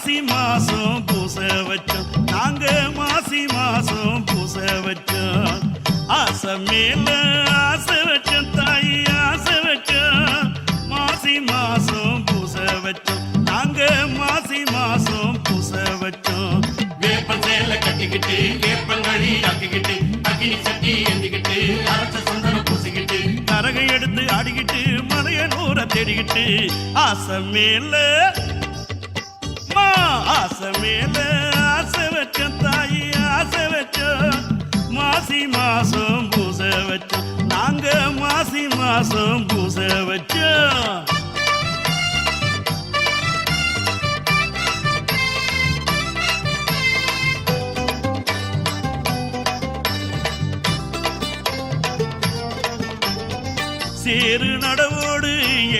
மாசி மாசம் பூச வச்சோம் நாங்க மாசி மாசம் பூச வச்சோம் ஆசை மேல ஆசை வச்சோம் தாயி ஆசை வச்சோம் மாசி மாசம் பூச வச்சோம் நாங்க மாசி மாசம் பூச வச்சோம் வேப்ப சேலை கட்டிக்கிட்டு வேப்பங்கழி ஆக்கிக்கிட்டு அக்கினி சட்டி ஏந்திக்கிட்டு அரச சந்தனம் பூசிக்கிட்டு கரகை எடுத்து ஆடிக்கிட்டு மலையனூரை தேடிக்கிட்டு ஆசை மேல ஆசை மேல ஆசை வச்சோம் தாயி ஆசை வச்சோம் மாசி மாசம் பூச வச்சோம் நாங்க மாசி மாசம் பூச வச்சோம் சேரு நடவோடு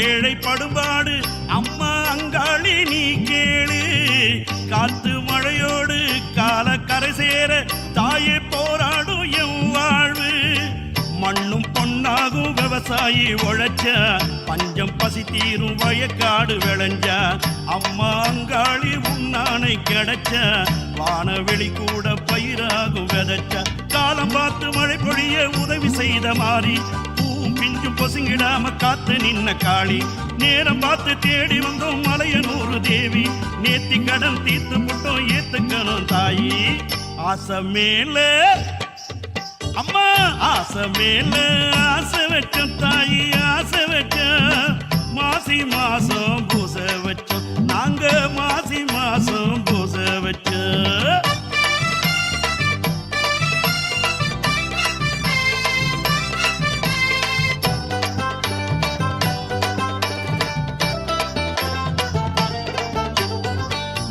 ஏழை படுபாடு அம்மா அங்காளி நீ கேளு காத்து மழையோடு கால கரை சேர தாயே போராடும் என் வாழ்வு மண்ணும் பொன்னாகும் விவசாயி உழைச்ச பஞ்சம் பசி தீரும் வயக்காடு விளைஞ்ச அம்மா அங்காளி உன்னானை கிடைச்ச வானவெளி கூட பயிராகும் விதைச்ச காலம் பார்த்து மழை பொழிய உதவி செய்த மாறி பிஞ்சும் பொசுங்கிடாம காத்து நின்ன காளி நேரம் பார்த்து தேடி வந்தோம் மலையனூறு தேவி நேத்தி கடன் தீர்த்து புட்டோம் ஏத்துக்கணும் தாயி ஆசை மேல அம்மா ஆசை மேல ஆசை வச்சோம் தாயி ஆசை வச்சோம் மாசி மாசம் பூச வச்சோம் நாங்க மாசி மாசம் பூச வச்சோம்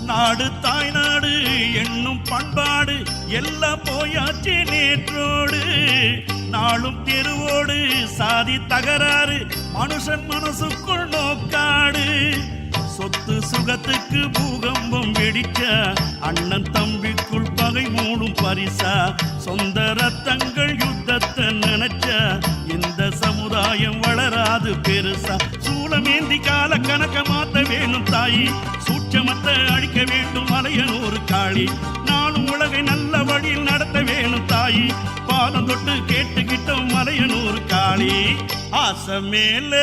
நாடு தாய்நாடு என்னும் பண்பாடு எல்லாம் போயாச்சு நேற்றோடு நாளும் தெருவோடு சாதி தகராறு மனுஷன் மனசுக்குள் நோக்காடு சொத்து சுகத்துக்கு பூகம்பம் வெடிச்ச அண்ணன் தம்பிக்குள் பகை மூடும் பரிசா சொந்த ரத்தங்கள் யுத்தத்தை நினைச்ச இந்த சமுதாயம் வளராது பெருசா சூளமேந்தி கால கணக்க மாத்த வேணும் தாயி சூட்சமத்தை அழிக்க வேண்டும் மலையனூறு காளி நானும் உலகை நல்ல வழியில் நடத்த வேணும் தாயி பாலம் தொட்டு கேட்டுக்கிட்டோம் மலையனூறு காளி ஆசை மேல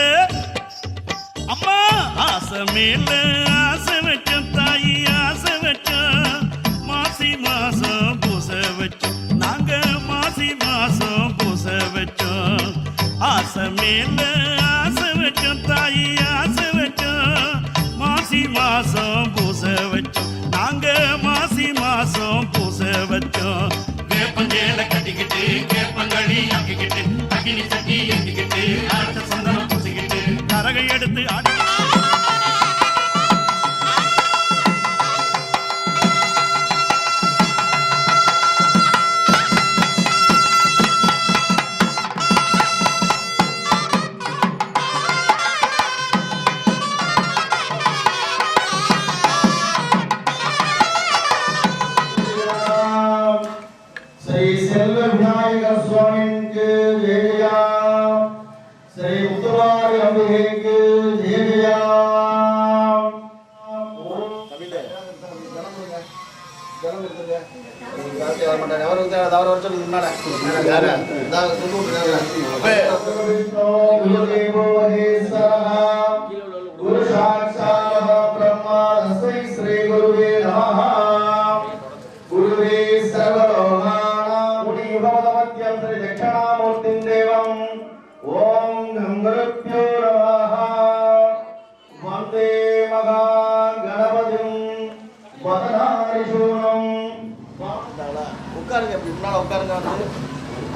அம்மா ஆசை மேல ஆசை வச்சோம் தாயி ஆசை வச்சோம் மாசி மாசம் பூச வச்சோம் நாங்க மாசி மாசம் பூச வச்சோம் ஆசை மேல ஆசை வச்சோம் தாயி ஆசை வச்சோம் மாசி மாசம் பூச வச்சோம் நாங்க மாசி மாசம் பூச வச்சோம் வேப்பஞ்சேலை கட்டிக்கிட்டு வேப்பங்கழி ஆக்கிக்கிட்டு அக்கினி சட்டி ஏந்திக்கிட்டு அரச சந்தனம் பூசிக்கிட்டு கரகை எடுத்து ஆடி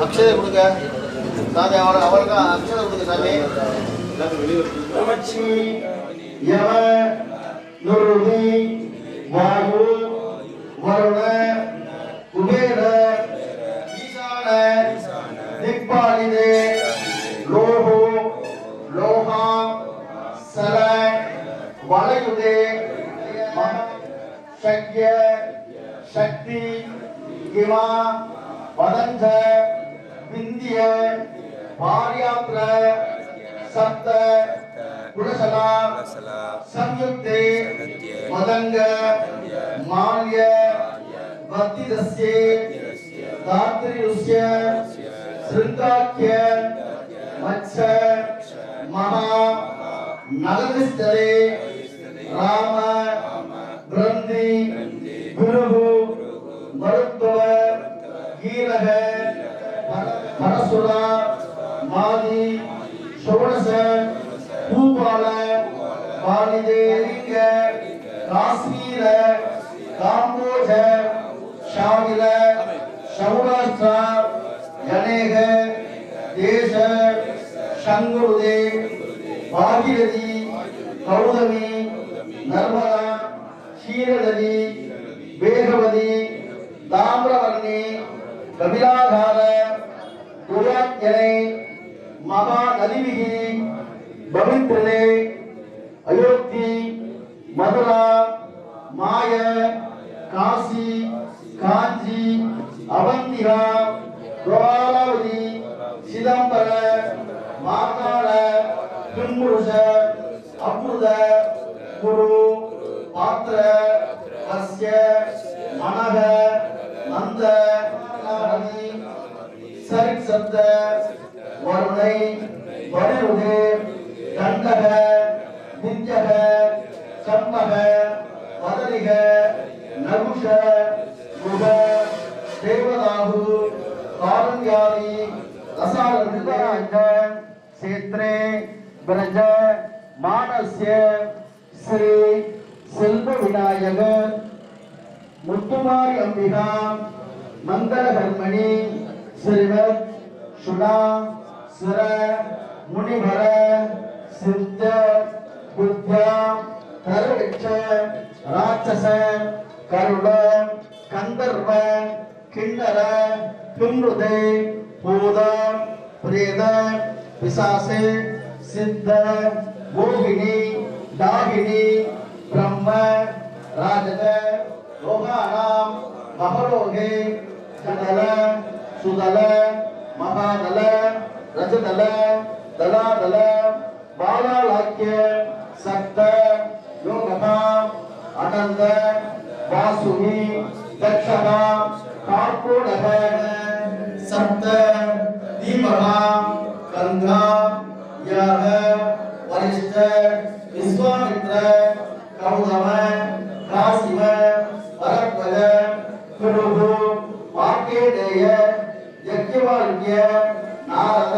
அக்ஷதை கொடுங்க சாமி அவருக்கு அக்ஷதை கொடுங்க சாமி லட்சுமி யம நுருதி வாயு வருண குபேர ஈசான திக்பாலிதே லோஹோ லோகா சல வலயுதே சக்ய சக்தி கிமா வதஞ்ச விந்திய பாரியாத்ர சப்த குலசலா சம்யுக்தே மதங்க माल्य वत्तिदस्ये धात्रियुष्य श्रृंगाख्य मत्स्य महा नगरस्थले राम ब्रह्मि गुरुः मरुत्व गीरः परशुरा मादि षोडश भूपाल बालिदेरिंग काश्मीर काम्बोज शामिल सौराष्ट्र अनेक देश शंगुरुदे भागीरथी गौतमी नर्मदा क्षीरनदी वेगवती ताम्रवर्णी कपिलाधार दुर्याज्ञने महानदिभिः पवित्रने अयोध्या मथुरा माय काशी कांची अवंतिका द्वारावती चिदंबर मार्तांड कुंभुष अमृत गुरु पात्र वस्य मनः नंद नारदी सरित शब्द वरुणै वरुणे दंडः नित्यः चंपः वदलिः नहुष गुह देवदाहु कारुण्यादि रसारंग क्षेत्रे ब्रज मानस्य श्री शिल्प विनायक मुत्तुमारी अंबिका मंगलकर्मणि श्रीमद शुणा सुर मुनिभर सिद्ध बुद्ध्या धर्मक्ष राक्षस करुण कंदर्प किन्नर किंरुदे भूत प्रेत पिशाचे सिद्ध मोहिनी दाहिनी ब्रह्म राजद लोकानां महलोके जदल सुदल महादल रजदल दलादल बालालाक्य सप्त योगता अनंत वासुहि दक्षता कार्कोडः सप्त दीपः गंगा यः वरिष्ठ विश्वामित्र कौतम काशिव भरद्वाज कुरुः वार्केडेय यज्ञवाल्क्य नारद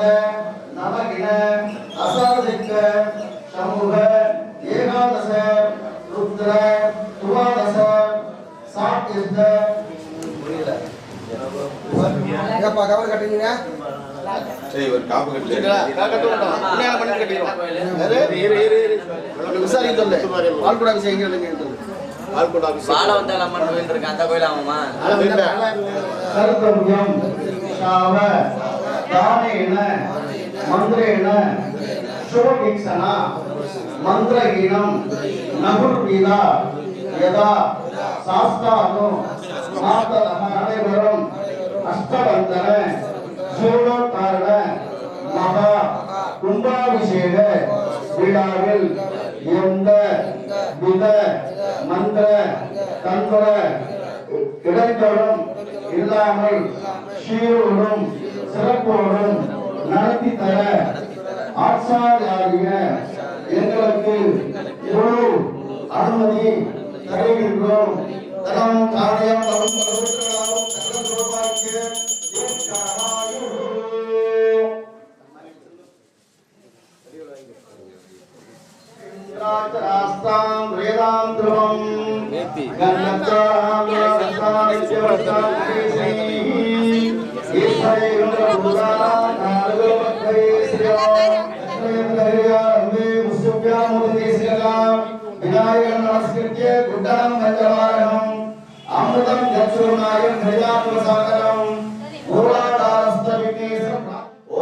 नवगिन असाधिक समूह एकादश रुद्र द्वादश सात्युष्ट என்னப்பா கவர் கட்டுறீங்க? சரி ஒரு காப்பு கட்டு. புண்ணியான பண்ணி கட்டிடுவோம். விசாரிக்க சொல்லு. பால்குடா விஷயம் சொல்லு. ஆல்கோட் ஆபீஸ். பால வந்தால அம்மன் கோயில் இருக்கு அந்த கோயில் ஆமாமா. கர்த்தவ்யம் ஷாவ தானேன மந்திரேன சுபவீக்ஷணா மந்திரஹீனம் நகுர்வீதா யதா சாஸ்தானோ மாதலஹ அனைவரும் அஷ்டபந்தன சூழோத்தாரண மகா கும்பாபிஷேக விழாவில் எந்த வித மந்திர தந்திர இடைத்தொடும் இல்லாமல் சீரோடும் சிறப்போடும் நடத்தி தர ஆச்சாரியாரிய எங்களுக்கு முழு அனுமதி தருகின்றோம். தனம் காரியம் வரும் பரமேஸ்வரனாலும் சகல சௌபாக்கிய தீர்க்காயுः. ராஸ்தாம் வேதாம் த்ருவம் கண்ணத்தாம் ராஸ்தாம் ஜவதாம் ஸ்ரீ ஈஸ்வரேந்திர புதானாம் நாரகோபக்ரை ஸ்ரீராம் ஸ்ரீந்தரியாமே முசுப்யாமுதி ஸ்ரீராம் விநாயகன் நமஸ்கிருத்ய குண்டலம் பஞ்சவாரணம் அமிர்தம் யத்சுநாயம் ஹரியாத்மசாகரம் மூலாதாரஸ்தவிக்னேஸ்வரம்.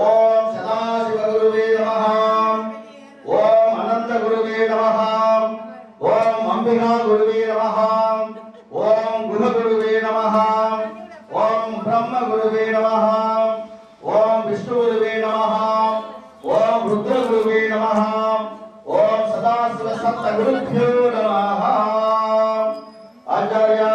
ஓம் சதாசிவகுருவே நமः. ஓம் அனந்த குருவே நமः. ஓம் அம்பிகா குருவே நமः. ஓம் குருவே நமः. ஓம் பிரம்ம குருவே நமः. ஓம் விஷ்ணு குருவே நமः. ஓம் ருத்ர குருவே நமः. ஓம் சதாசிவ சப்த குருभ्यो நமः. ஆச்சார்யா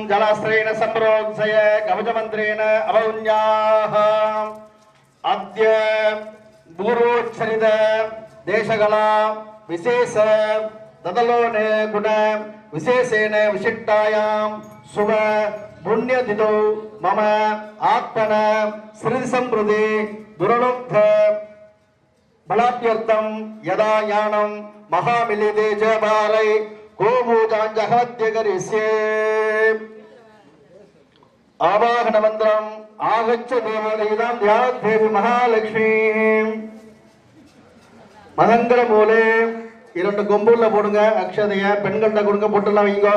जलाश्रयेण संप्रोक्षय कवचमन्त्रेण अवौन्याः अद्य पूर्वोच्चरित देशकला विशेष तदलोने गुण विशेषेण विशिष्टायां शुभ पुण्यतिथौ मम आत्मन श्री समृद्धि दुरलोक बलाप्यर्थं यदा यानं महामिलिते च बालै गोपूजाञ्जहत्य करिष्ये आवाहनमन्त्रम् आगच्छ देवालयं ध्यात्देवी महालक्ष्मीं மதங்கர மூலே 2 கொம்புள்ள போடுங்க அக்ஷதைய பெண்கள்ட்ட கொடுங்க பொட்டெல்லாம் வைங்க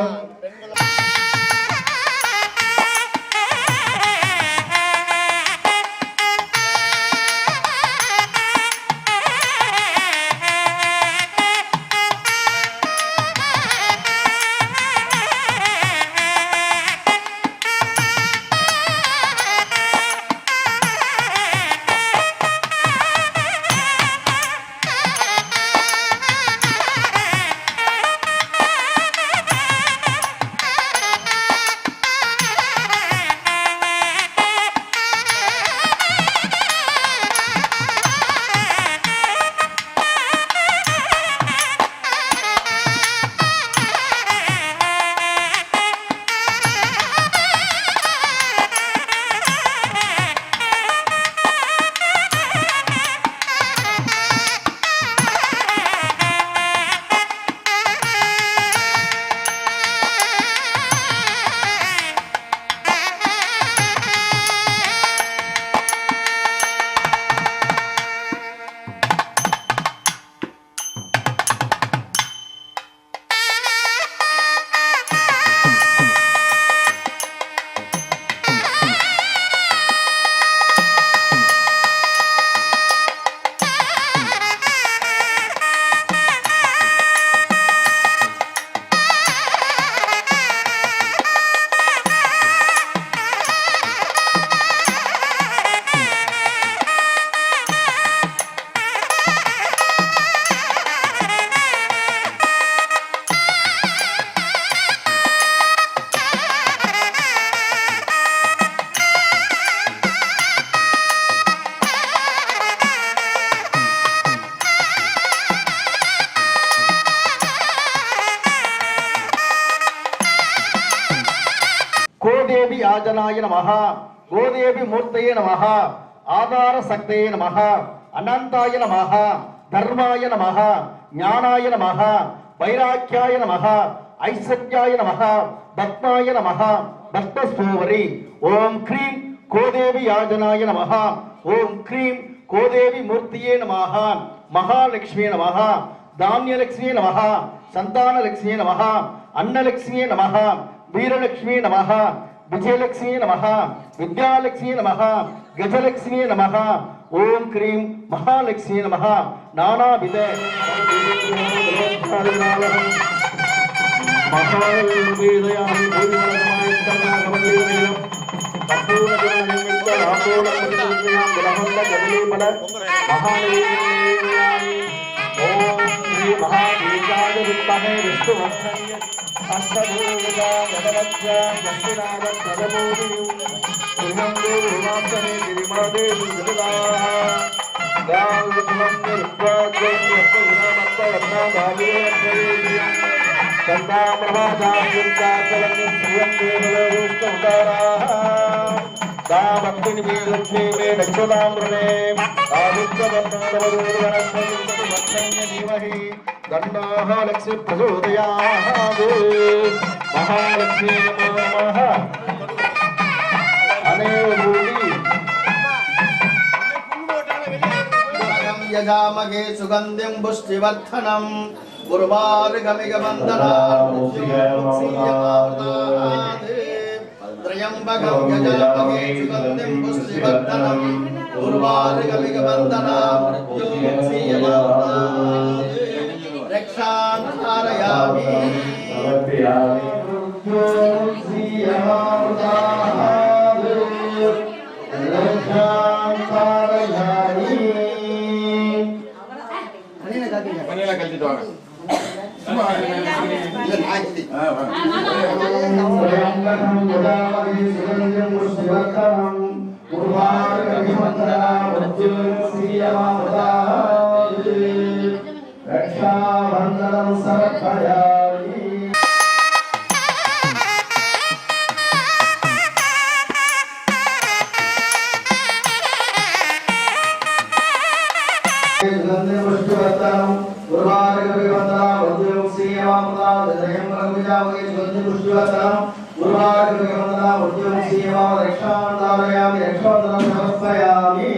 गोदेवी आजनाय नमः गोदेवी मूर्तये नमः आधार शक्तये नमः अनंताय नमः धर्माय नमः ज्ञानाय नमः वैराग्याय नमः ऐश्वर्याय नमः भक्ताय नमः भक्तस्वरी ओम क्रीं गोदेवी आजनाय नमः ओम क्रीं गोदेवी मूर्तये नमः महालक्ष्मी नमः धान्यलक्ष्मी नमः संतानलक्ष्मी नमः अन्नलक्ष्मी नमः वीरलक्ष्मी नमः विजयलक्ष्मी नमः विद्यालक्ष्मी नमः गजलक्ष्मी नमः ओम क्रीं महालक्ष्मी नमः नानाविध लक्ष्मी प्रचोदयात् महालक्ष्मी नमः यजामहे सुगंधिं पुष्टिवर्धनम् उर्वारुकमिकबन्धनात् त्र्यम्बकं यजामहे सुगंधिं पुष्टिवर्धनम् उर्वारुकमिकबन्धनात् रक्षां धारयामि கழிச்சிட்டு வாங்க त्रयम्बकं यजामहे सुगन्धिं पुष्टिवर्धनम् उर्वारुकमिमन्त्रणां मृत्युर्मुक्षीयमामृतात् रक्षाबन्धनं समर्पयामि। सुगन्धिं पुष्टिवर्धनम् उर्वारुकमिमन्त्रणां मृत्युर्मुक्षीयमामृतात् त्रयम्बकं यजामहे सुगन्धिं पुष्टिवर्धनम् उर्वारुकमिमन्त्रणां मृत्युर्मुक्षीयमामृतात् रक्षाबन्धनं समर्पयामि।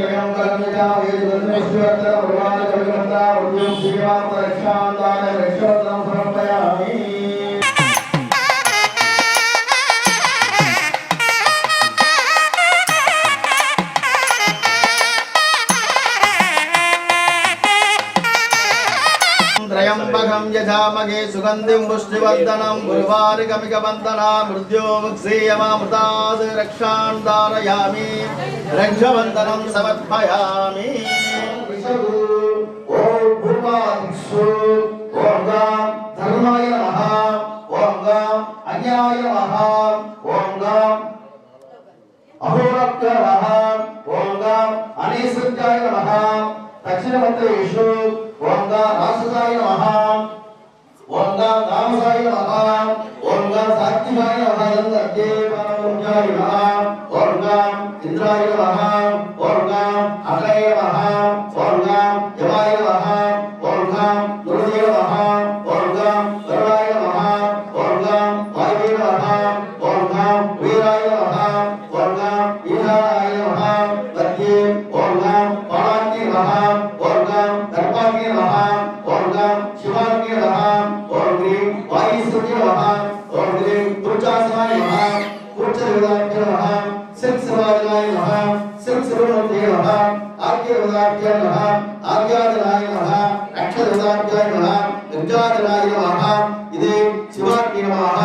त्रयम्बकं यजामहे सुगन्धिं पुष्टिवर्धनम् उर्वारुकमिमन्त्रणां मृत्युर्मुक्षीयमामृतात् रक्षाबन्धनं समर्पयामि। त्रयम्बकं यजामहे सुगन्धिं पुष्टिवर्धनं उर्वारुकमिमन्त्रणां मृत्युर्मुक्षीयमामृतात् रक्षां धारयामि रक्षाबन्धनं समर्पयामि। ओम भूपादिक्षु ओम गं धर्माय नमः ओम गं अन्याय नमः ओम गं अहोरक्ष नमः ओम गं अनेसुजाय नमः दक्षिणमन्त्रेषु ओम गं रासुजाय नमः ओम गं नामसाय नमः ओम गं सात्विकाय नमः देवानुजाय नमः ओम गं इंद्राय नमः ओम गं अग्रये नमः ओम गं यमाय नमः ओम गं गुरुदेव नमः ओम गं वरुणाय नमः ओम गं वायुवे नमः ओम गं वीराय नमः ओम गं ईशानाय नमः मध्ये ओम गं पाणाग्नि नमः ओम गं दर्पाग्नि नमः ओम गं शिवाग्नि नमः ओम ग्रीं वायुसूर्य नमः ओम ग्रीं कुर्चासनाय नमः कुर्चदेवताभ्यो नमः सिंहसवाजनाय नमः सिंहसुरमूर्तये नमः आज्ञदेवताभ्यो नमः आज्ञादनाय नमः रक्षदेवताभ्यो नमः विद्यादनाय नमः इदे शिवाग्नि नमः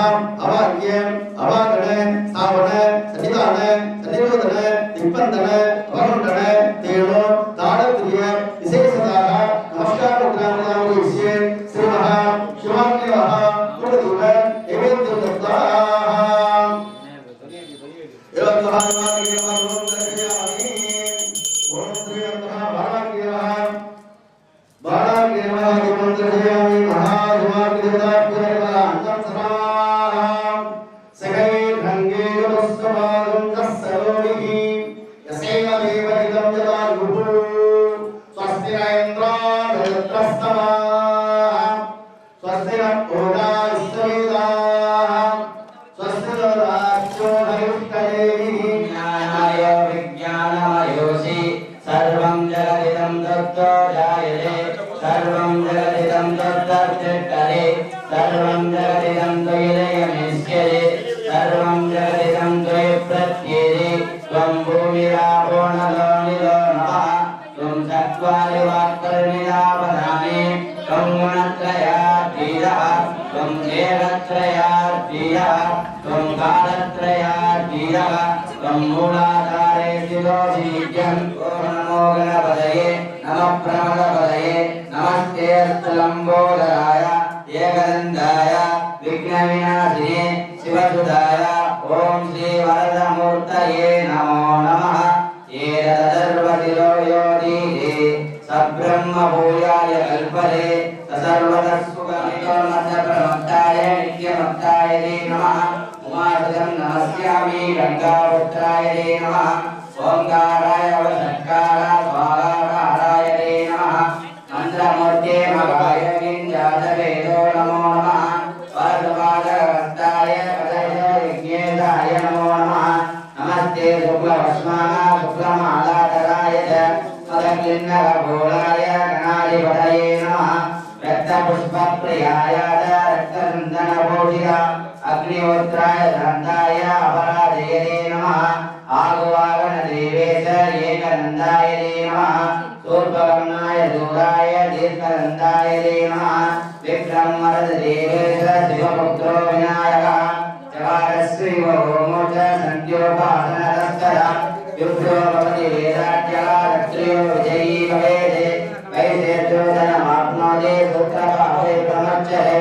अवाक्यं अवागणे सावणे सन्निधाने सन्निरोधने दिक्पन्दने वरुणने तेणो ताडत्रिय विशेषतः नमस्कारमुद्राणां विषये श्रीमः शिवाग्नि नमः कुलदेव एवेद्यो दत्ताः ओम श्री महाभाग्य बालाग्नि नमः मंत्रयामि महादेवाग्निदेवताभ्यो नमः अंतं समाहं सकैर्भङ्गे पुष्पमालं तस्सरोमिः यसेव देवहितं यदायुः स्वस्ति न इन्द्राणित्रस्तमाः स्वस्ति न पूजा विश्ववेदाः स्वस्ति न राष्ट्रो हरिष्ठदेवी ज्ञानाय विज्ञानमयोषि सर्वं जगदिदं तत्तो जायते सर्वं जगदिदं तत्तच्चित्तरे सर्वं जगदिदं द्वैलयमिष्यते सर्वं जगदिदं द्वै प्रत्येते त्वं भूमिरापो नलो निलो नमः त्वं चत्वारि वाक्कर्णिदा वदामि त्वं गुणत्रयातीतः त्वं देवत्रयातीतः त्वं कालत्रयातीतः त्वं मूलाधारे शिरोधीज्यं ॐ नमो गणपतये नमः प्रमदपतये नमस्ते लम्बोदराय एकदन्ताय विघ्नविनाशिने शिवसुताय ॐ श्री वरदमूर्तये नमो नमः एतदर्वतिरो योधीते सब्रह्मभूयाय कल्पते सर्वतः सुखमितो मध्यप्रमत्ताय नित्यमत्ताय ते नमः उमासुतं नमस्यामि गङ्गापुत्राय ते नमः ओंकाराय वषट्कार स्वाहाकाराय ते नमः मन्त्रमूर्ते मगाय गिञ्जातवेदो नमो नमः परदपादहस्ताय पदयज्ञेशाय नमो नमः नमस्ते शुक्लभस्माना शुक्लमालाधराय च मदक्लिन्नकपोलाय गणाधिपतये नमः रक्तपुष्पप्रियाय रक्तचन्दनभूषिता अग्निहोत्राय दन्ताय अपराजयते नमः आगुवागणदेवेश एकदन्ताय ते नमः शूर्पकर्णाय दूराय दीर्घदन्ताय ते नमः विक्रमवरदेवेश शिवपुत्रो विनायकः चकारश्रीव होमो च सन्ध्योपासनतस्तदा युद्धो भवति वेदाढ्यः दक्षिणो विजयी भवेत् वैदेशोदनमाप्नोति पुत्रभावे प्रमुच्यते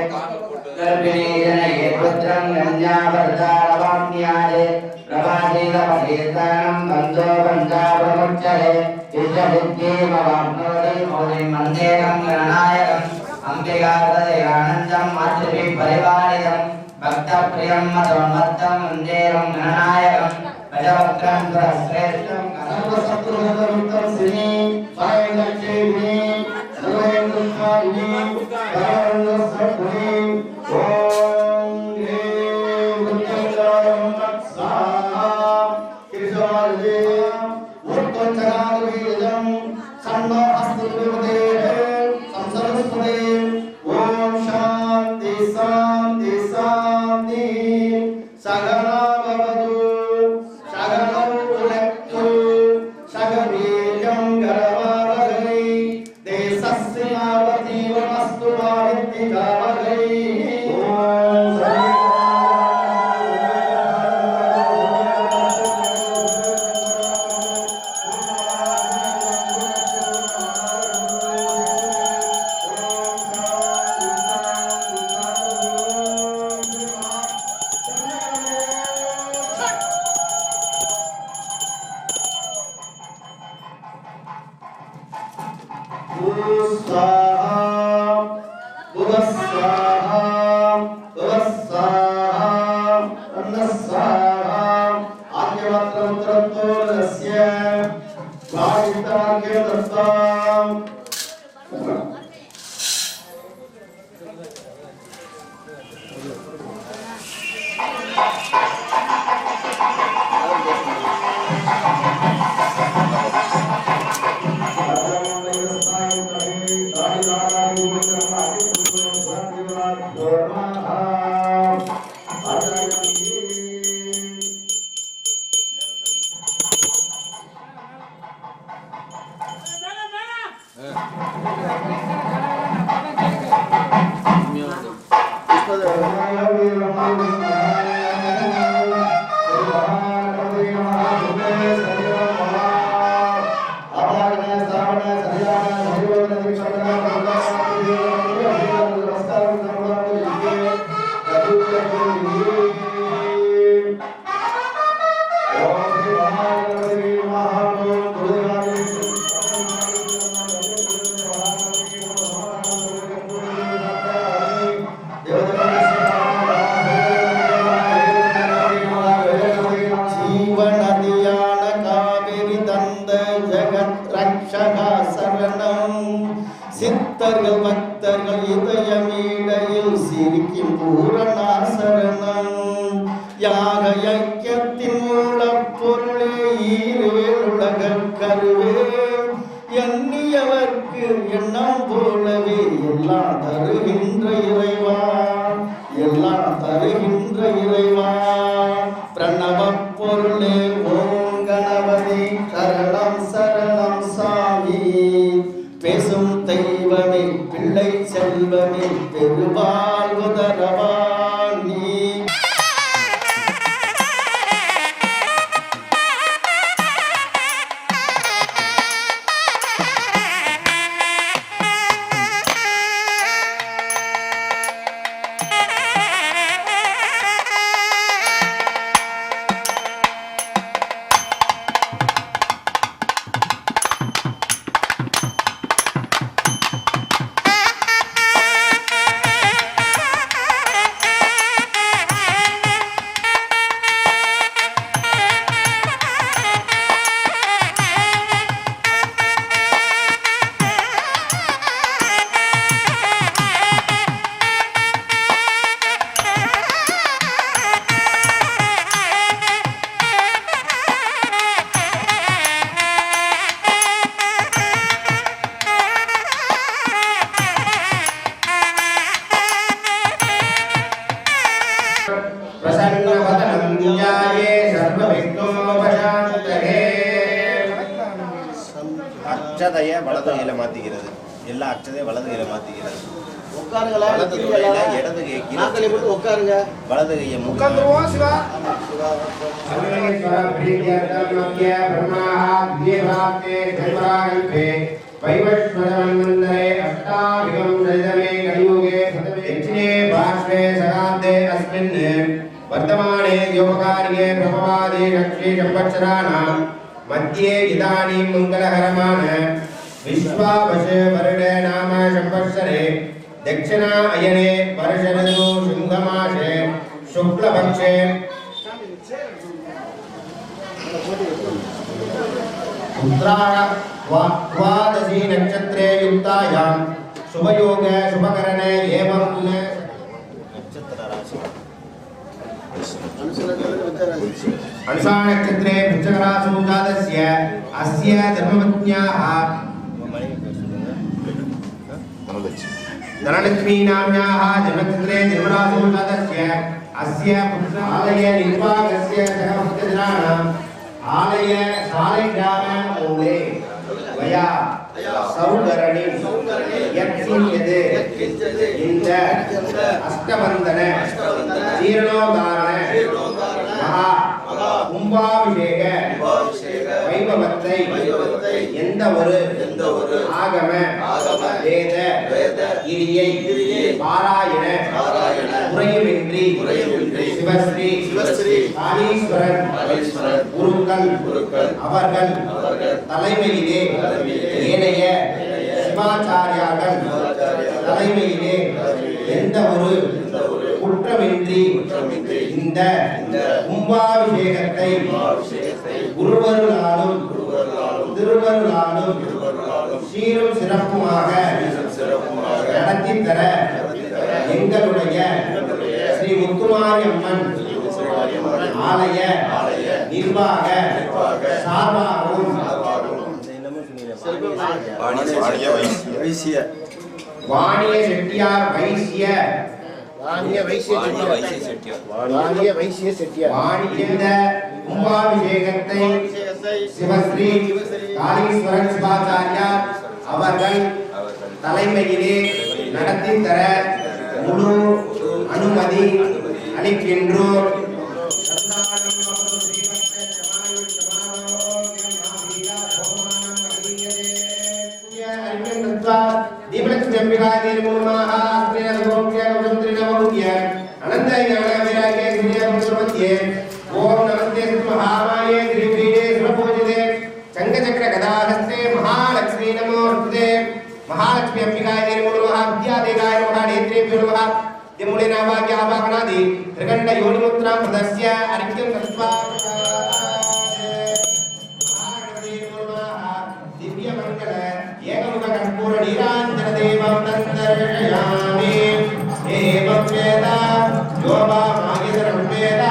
गर्भिणी जनये पुत्रं गण्या पुण्यावरदारवाम्यादे प्रभाजीलपठेतानं बन्धो बन्धाप्रमुच्यते इष्टसिद्धिमवाप्नोति मौलिं मन्देरं गणनायकम् अम्बिकादयानन्दं मातृभिः परिपालितं भक्तप्रियं मदोन्मत्तं मन्देरं गणनायकं भजवक्त्रं श्रेष्ठं सर्वशत्रुहतमुक्तं श्री सायलक्ष्मी सर्वेन्द्रकारिणी परमसद्गुणी ओम ह्रीं मृत्युंजयाय स्वाहा कृष्णार्जे उत्तंचनादवीजं सन्नो हस्तुविमते संसर्वस्पदे ओम शांति शांति शांति सगना भवतु सगनौ पुनक्तु सगवीर्यं गरवावहै देशस्यावतीवमस्तु मा विद्विषावहै சித்தர்கள் பக்தர்கள் இதயமீடையில் சிரிக்கும் பூரணாசரணம் யாக யக்கியத்தின் மூலப்பொருளே ஈரேழுலக கருவே எண்ணியவர்க்கு எண்ணம் போலவே எல்லாம் தருகின்ற இறைவா எல்லாம் தருகின்ற இறைவா பிரணவ பொருளே ஓம் கணபதி சரணம் சரணம் சாமி பேசும் தெய்வமே பிள்ளை செல்வமே பெருவாழ்வு தரவாணி அச்சதைய வலது கையில மாத்திக்கிறது. எல்லா அச்சதையும் வலது கையில மாத்திக்கிறது. உட்காருங்களா வலது கையில இடது கை கீழே போட்டு உட்காருங்க. வலது கையை உட்கார்ந்துருவோம். சிவா வைவஸ்வதமன்வந்தரே அஷ்டாபிகம் ரஜமே கலியுகே சதமே பாஸ்வே சகாந்தே அஸ்மின் वर्तमाने योगकार्ये प्रभवादि लक्ष्मी संवत्सराणां मध्ये इदानीं मङ्गलकरमान विश्वावश वरुण नाम संवत्सरे दक्षिणा अयने वर्षऋतु सिंहमासे शुक्लपक्षे द्वादशी नक्षत्रे युक्तायां शुभयोग शुभकरणे एवं नक्षत्र राशि अंशा नक्षत्रे वृश्चिकराशौ जातस्य अस्य धर्मपत्न्याः धनलक्ष्मी नाम्याः जन्मनक्षत्रे जन्मराशौ जातस्य अस्य आलय निर्वाहकस्य सहस्रजनानाम् आलय सालग्राममूले वया सौकरणि यत्सिंयते इंद अष्टबंधन जीर्णोद्धारण महा कुंभाभिषेक வைபவத்தை எந்த ஒரு ஆகம வேத கிரியை பாராயண குறையுமின்றி சிவஸ்ரீ காளீஸ்வரன் குருக்கள் அவர்கள் தலைமையிலே ஏனைய சிவாச்சாரியார்கள் தலைமையிலே எந்த ஒரு குற்றமின்றி இந்த கும்பாபிஷேகத்தை குருவருளாலும் திருவருளாலும் சீரும் சிறப்புமாக நடத்தி தர எங்களுடைய ஸ்ரீ முத்துமாரி அம்மன் ஆலய நிர்வாக சார்பாகவும் வாணிய செட்டியார் வைசிய வாணிய கும்பாபிஷேகத்தை சிவஸ்ரீ காளீஸ்வரன் சிவாச்சாரியார் அவர்கள் தலைமையிலே நடத்தி தர முழு அனுமதி அளிக்கின்றோம். ओम नमस्ते महामाये श्रीपीठे शिवपूजिते शंखचक्र गदाहस्ते महालक्ष्मी नमोस्तुते महालक्ष्मी अंबिकाय नमो नमः विद्यादेवाय नमः नेत्रेभ्यो नमः यमुने नामाख्य आवाहनादि त्रिकंड योनिमुद्रां प्रदस्य अर्घ्यं दत्त्वा दिव्य मंगल एकमुख कर्पूर नीरांजन देवं नन्दर्शयामि एवं वेदा योवा मागिदरं वेदा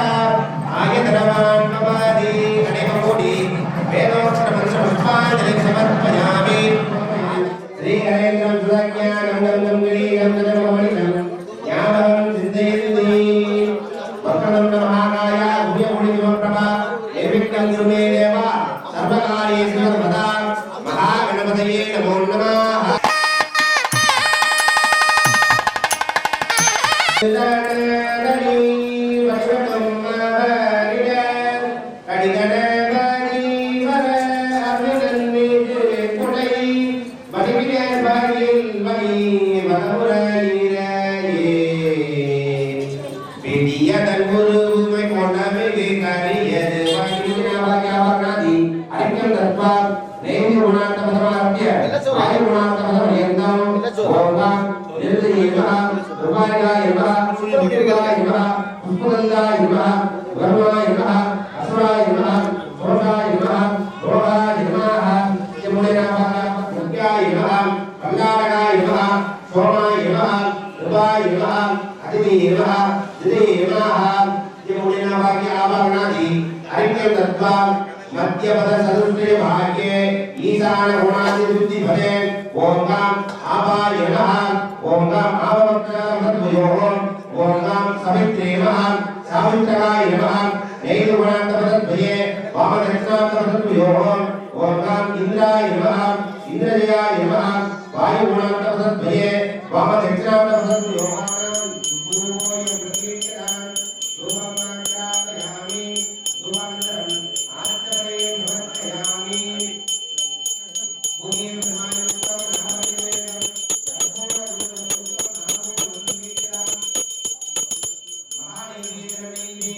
आयतरवान् भवादि गणेमकोटि वेदोत्तरमन्त्रपुष्पाञ्जलिं समर्पयामि श्रीहरेन्द्रं सुधाज्ञानं गङ्गं गिरीगं गगनमणिनं ज्ञानं सिद्धयन्ति वक्रनं महाकाय भूयमुनिमप्रभा निर्विघ्नं कुरु मे देव सर्वकार्येषु सर्वदा महागणपतये नमो नमः. मध्यपद सदुष्टे भाग्ये ईशान गुणादि बुद्धि भवे ओम गाम आपाय नमः ओम गाम आवक्त्रमद्भुयोः ओम गाम सवित्रे नमः सावित्रकाय नमः नैव गुणान्तपदद्भये वामदक्षिणान्तपदद्भयोः ओम गाम इंद्राय नमः इंद्रजयाय नमः वायु गुणान्तपदद्भये वामदक्षिणान्तपदद्भयोः Thank you.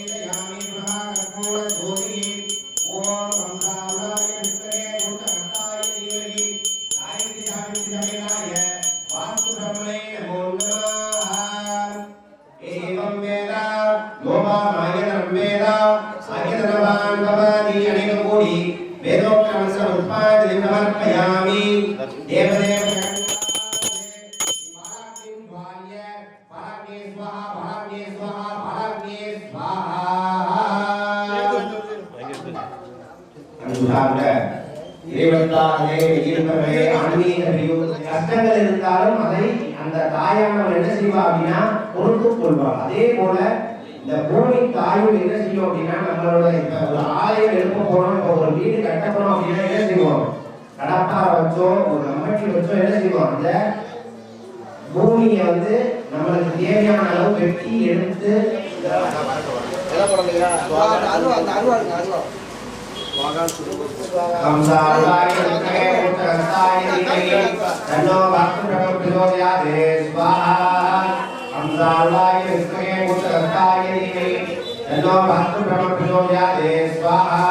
ஆயதனம் வேதா ஆயதனவான் பவாதி அநேகம் கோடி வேதோக்தமஸ்ர உத்பாதனி சமர்ப்பயாமி தேவதேவ கஷ்டங்கள் இருந்தாலும் அதை அந்த தாயானவர் என்ன செய்வா அப்படின்னா பொறுத்துக் கொள்வார். அதே போல இந்த பூமி தாயும் என்ன செய்யும் அப்படின்னா நம்மளோட இப்ப ஒரு ஆலயம் எழுப்ப போறோம், இப்ப ஒரு வீடு கட்ட போறோம் அப்படின்னா என்ன செய்வோம், கடப்பாறை வச்சோ ஒரு கம்பட்டி வச்சோ என்ன செய்வோம், அந்த பூமியை வந்து நம்மளுக்கு தேவையான அளவு வெட்டி எடுத்து Kamsāvāya Rukhe Uttarastaye Dhīmahi Tanno Bhakti Pradhodayate Svāha Kamsāvāya Rukhe Uttarastaye Dhīmahi Tanno Bhakti Pradhodayate Svāha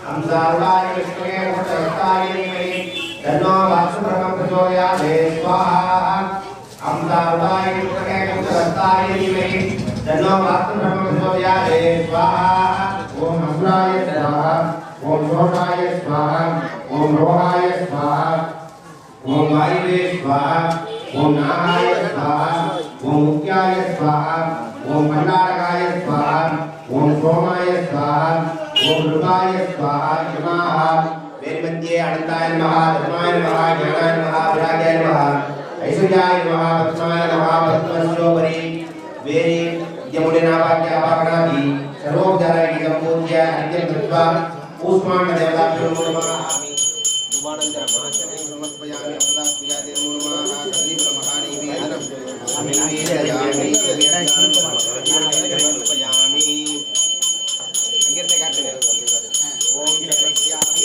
Kamsāvāya Rukhe Uttarastaye Dhīmahi Tanno Bhakti Pradhodayate Svāha Kamsāvāya Rukhe Uttarastaye Dhīmahi Tanno Bhakti Pradhodayate Svāha Om Asraya Svāha Om Shokaya Svaha, Om Rohaya Svaha, Om Vayve Svaha, Om Nahaya Svaha, Om Mukyaya Svaha, Om Pandaragaya Svaha, Om Somaya Svaha, Om Rudaya Svaha, Namaha, Vedmantye Anantaya Namaha, Dharmaya Namaha, Jnanaya Namaha, Viragaya Namaha, Aishwaryaya Namaha, Patmaya Namaha, Patmashyopari, Veri, Yamudena Bhakya Bhakanati, Sarvopdharani Sampurya, Nityam Tattva, Usman Devala Namaha Dubanandara Mahachane Samarpayami Apadaspiyade Namaha Kalibra Mahani Vedanam Aminayami Samarpayami Angirte Kattene Om Sarvasyami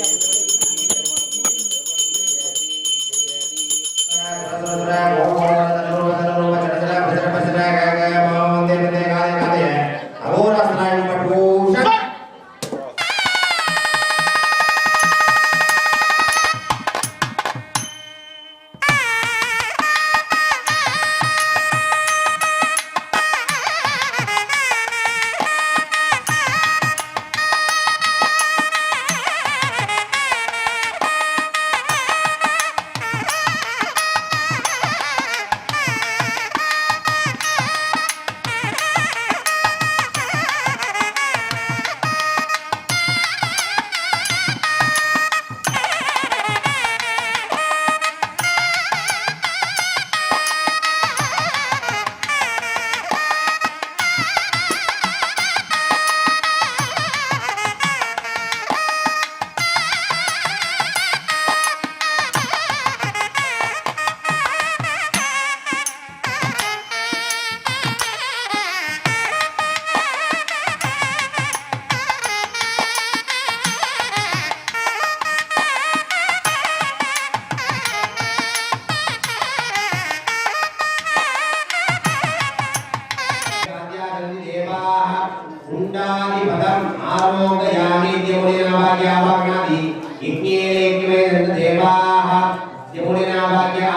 Yamudina Bhagya